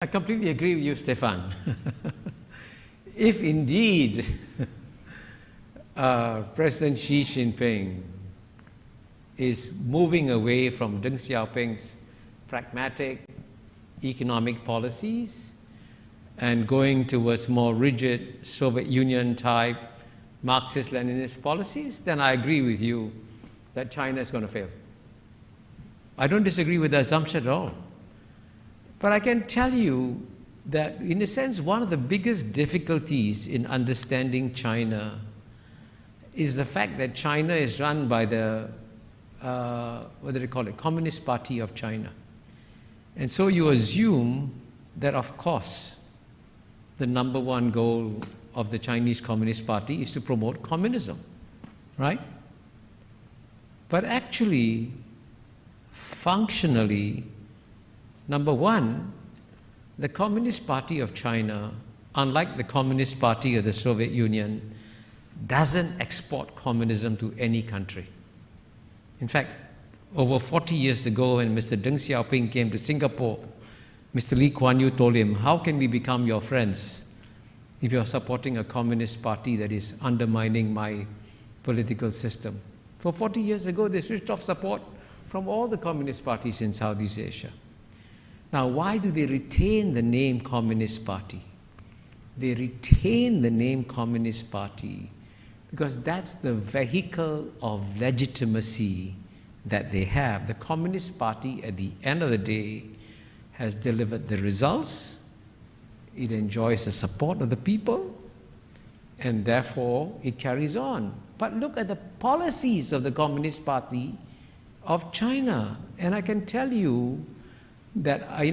I completely agree with you, Stefan. If indeed President Xi Jinping is moving away from Deng Xiaoping's pragmatic economic policies and going towards more rigid Soviet Union type Marxist-Leninist policies, then I agree with you that China is going to fail. I don't disagree with the assumption at all. But I can tell you that, in a sense, one of the biggest difficulties in understanding China is the fact that China is run by the, what do they call it, Communist Party of China. And so you assume that, of course, the number one goal of the Chinese Communist Party is to promote communism, right? But actually, functionally, number one, the Communist Party of China, unlike the Communist Party of the Soviet Union, doesn't export communism to any country. In fact, over 40 years ago, when Mr. Deng Xiaoping came to Singapore, Mr. Lee Kuan Yew told him, "How can we become your friends if you're supporting a communist party that is undermining my political system?" For 40 years ago, they switched off support from all the communist parties in Southeast Asia. Now, why do they retain the name Communist Party? They retain the name Communist Party because that's the vehicle of legitimacy that they have. The Communist Party, at the end of the day, has delivered the results. It enjoys the support of the people, and therefore it carries on. But look at the policies of the Communist Party of China, and I can tell you that I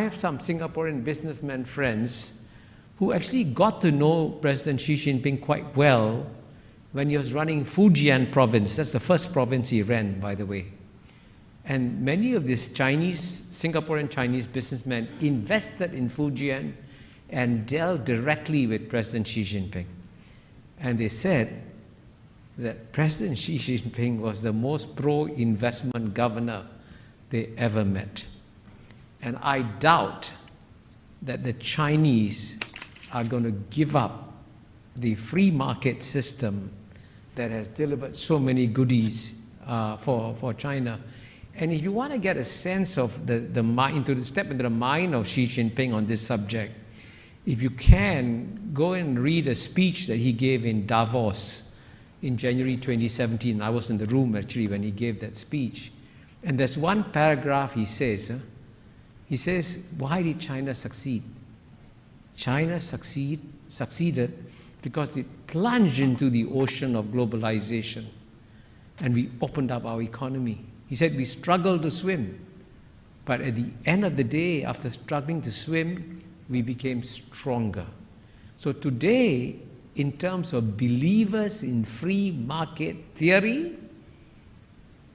have some Singaporean businessmen friends who actually got to know President Xi Jinping quite well when he was running Fujian province. That's the first province he ran, by the way. And many of these Singaporean Chinese businessmen invested in Fujian and dealt directly with President Xi Jinping. And they said that President Xi Jinping was the most pro-investment governor they ever met. And I doubt that the Chinese are going to give up the free market system that has delivered so many goodies for China. And if you want to get a sense of step into the mind of Xi Jinping on this subject, if you can, go and read a speech that he gave in Davos in January 2017. I was in the room actually when he gave that speech. And there's one paragraph he says, why did China succeed? China succeeded because it plunged into the ocean of globalization and we opened up our economy. He said we struggled to swim, but at the end of the day, after struggling to swim, we became stronger. So today, in terms of believers in free market theory,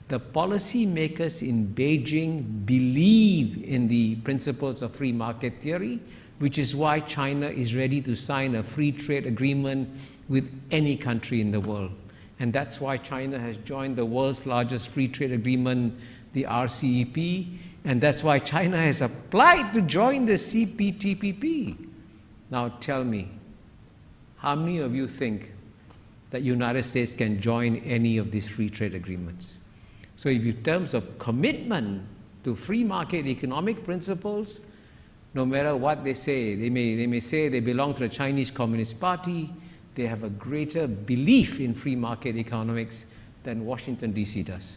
the policy makers in Beijing believe in the principles of free market theory, which is why China is ready to sign a free trade agreement with any country in the world. And that's why China has joined the world's largest free trade agreement, the RCEP, and that's why China has applied to join the CPTPP. Now tell me, how many of you think that United States can join any of these free trade agreements? So if in terms of commitment to free market economic principles, no matter what they say, they may say they belong to the Chinese Communist Party, they have a greater belief in free market economics than Washington, D.C. does.